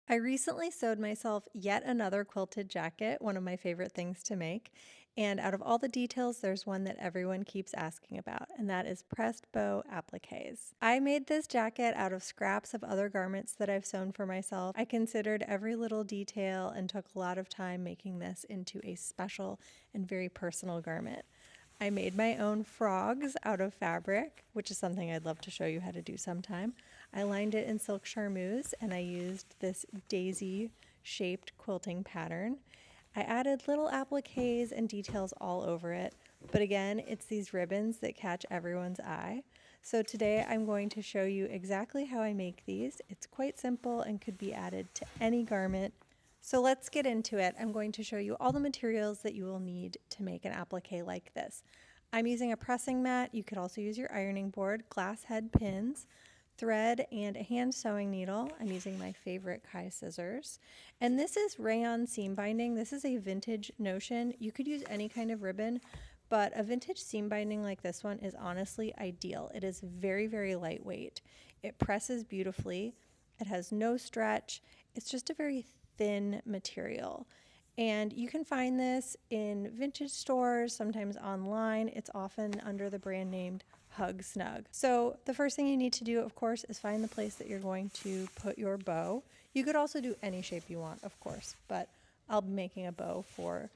I recently sewed myself yet another quilted jacket, one of my favorite things to make. And out of all the details, there's one that everyone keeps asking about, and that is pressed bow appliques. I made this jacket out of scraps of other garments that I've sewn for myself. I considered every little detail and took a lot of time making this into a special and very personal garment. I made my own frogs out of fabric, which is something I'd love to show you how to do sometime. I lined it in silk charmeuse and I used this daisy shaped quilting pattern. I added little appliques and details all over it, but again, it's these ribbons that catch everyone's eye. So today I'm going to show you exactly how I make these. It's quite simple and could be added to any garment. So let's get into it. I'm going to show you all the materials that you will need to make an applique like this. I'm using a pressing mat. You could also use your ironing board, glass head pins, thread, and a hand sewing needle. I'm using my favorite Kai scissors. And this is rayon seam binding. This is a vintage Notion. You could use any kind of ribbon, but a vintage seam binding like this one is honestly ideal. It is very, very lightweight. It presses beautifully. It has no stretch. It's just a very thin material. And you can find this in vintage stores, sometimes online. It's often under the brand named Hug Snug. So the first thing you need to do, of course, is find the place that you're going to put your bow. You could also do any shape you want, of course, but I'll be making a bow for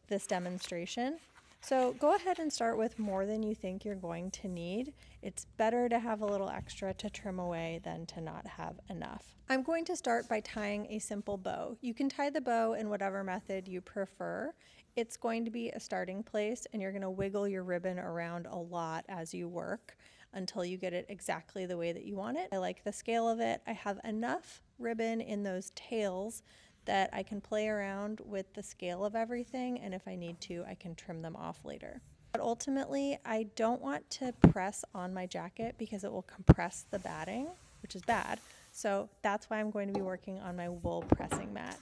this demonstration. So go ahead and start with more than you think you're going to need. It's better to have a little extra to trim away than to not have enough. I'm going to start by tying a simple bow. You can tie the bow in whatever method you prefer. It's going to be a starting place and you're going to wiggle your ribbon around a lot as you work until you get it exactly the way that you want it. I like the scale of it. I have enough ribbon in those tails that I can play around with the scale of everything, and if I need to, I can trim them off later. But ultimately, I don't want to press on my jacket because it will compress the batting, which is bad. So that's why I'm going to be working on my wool pressing mat.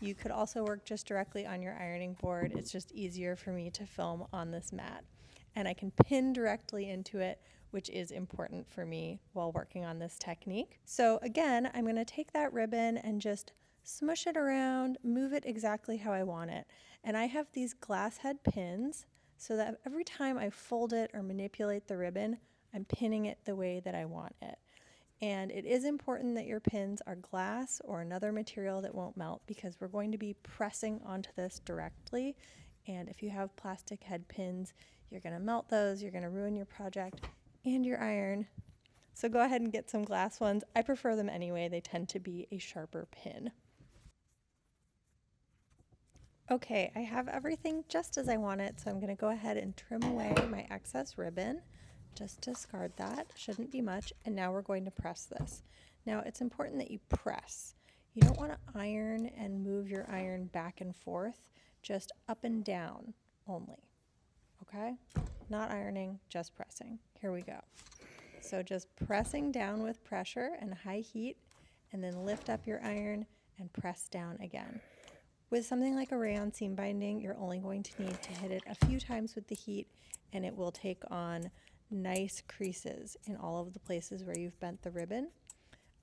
You could also work just directly on your ironing board. It's just easier for me to film on this mat. And I can pin directly into it, which is important for me while working on this technique. So again, I'm going to take that ribbon and just smush it around, move it exactly how I want it. And I have these glass head pins so that every time I fold it or manipulate the ribbon, I'm pinning it the way that I want it. And it is important that your pins are glass or another material that won't melt because we're going to be pressing onto this directly. And if you have plastic head pins, you're going to melt those, you're going to ruin your project and your iron. So go ahead and get some glass ones. I prefer them anyway. They tend to be a sharper pin. Okay, I have everything just as I want it, so I'm going to go ahead and trim away my excess ribbon. Just discard that, shouldn't be much, and now we're going to press this. Now it's important that you press. You don't want to iron and move your iron back and forth, just up and down only, okay? Not ironing, just pressing. Here we go. So just pressing down with pressure and high heat, and then lift up your iron and press down again. With something like a rayon seam binding, you're only going to need to hit it a few times with the heat and it will take on nice creases in all of the places where you've bent the ribbon.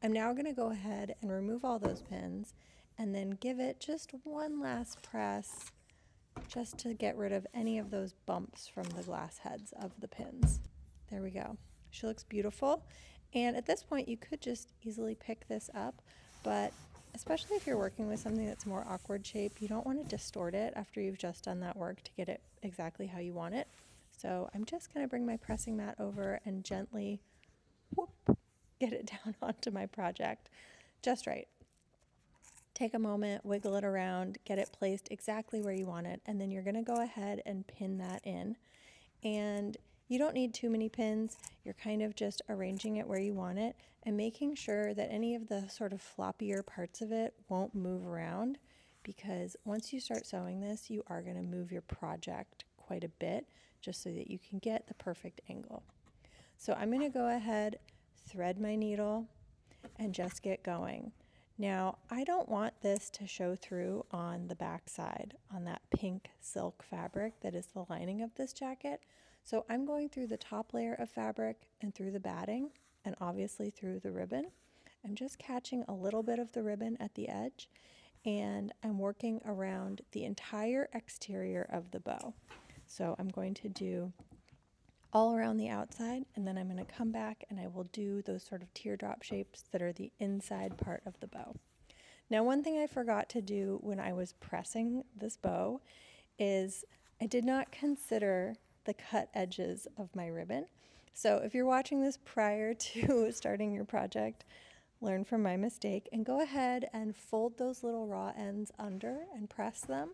I'm now going to go ahead and remove all those pins and then give it just one last press just to get rid of any of those bumps from the glass heads of the pins. There we go. She looks beautiful. And at this point, you could just easily pick this up, but especially if you're working with something that's more awkward shape, you don't want to distort it after you've just done that work to get it exactly how you want it. So I'm just going to bring my pressing mat over and gently whoop, get it down onto my project just right. Take a moment, wiggle it around, get it placed exactly where you want it, and then you're going to go ahead and pin that in. And you don't need too many pins. You're kind of just arranging it where you want it and making sure that any of the sort of floppier parts of it won't move around, because once you start sewing this, you are going to move your project quite a bit just so that you can get the perfect angle. So I'm going to go ahead, thread my needle, and just get going. Now, I don't want this to show through on the back side, on that pink silk fabric that is the lining of this jacket. So I'm going through the top layer of fabric and through the batting and obviously through the ribbon. I'm just catching a little bit of the ribbon at the edge, and I'm working around the entire exterior of the bow. So I'm going to do all around the outside, and then I'm going to come back and I will do those sort of teardrop shapes that are the inside part of the bow. Now, one thing I forgot to do when I was pressing this bow is I did not consider the cut edges of my ribbon. So if you're watching this prior to starting your project, learn from my mistake and go ahead and fold those little raw ends under and press them.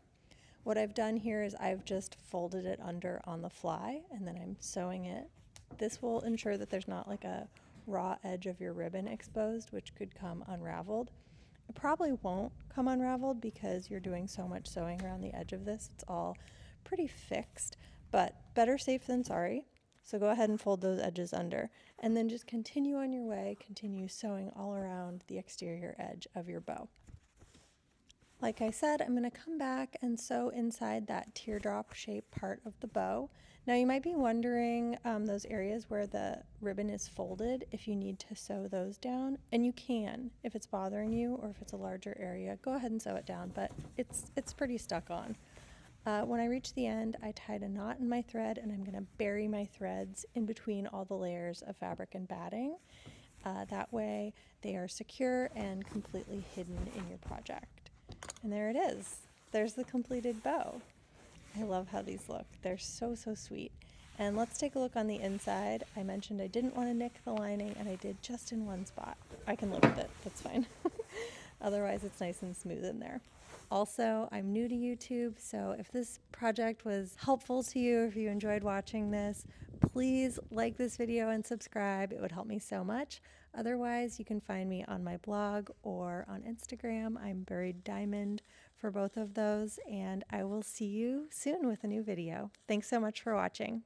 What I've done here is I've just folded it under on the fly and then I'm sewing it. This will ensure that there's not like a raw edge of your ribbon exposed, which could come unraveled. It probably won't come unraveled because you're doing so much sewing around the edge of this. It's all pretty fixed, but better safe than sorry. So go ahead and fold those edges under and then just continue on your way, continue sewing all around the exterior edge of your bow. Like I said, I'm going to come back and sew inside that teardrop shape part of the bow. Now you might be wondering those areas where the ribbon is folded, if you need to sew those down, and you can. If it's bothering you or if it's a larger area, go ahead and sew it down, but it's pretty stuck on. When I reach the end, I tied a knot in my thread and I'm going to bury my threads in between all the layers of fabric and batting. That way they are secure and completely hidden in your project. And there it is. There's the completed bow. I love how these look. They're so, so sweet. And let's take a look on the inside. I mentioned I didn't want to nick the lining, and I did just in one spot. I can live with it. That's fine. Otherwise, it's nice and smooth in there. Also, I'm new to YouTube, so if this project was helpful to you, if you enjoyed watching this, please like this video and subscribe. It would help me so much. Otherwise, you can find me on my blog or on Instagram. I'm Buried Diamond for both of those, and I will see you soon with a new video. Thanks so much for watching.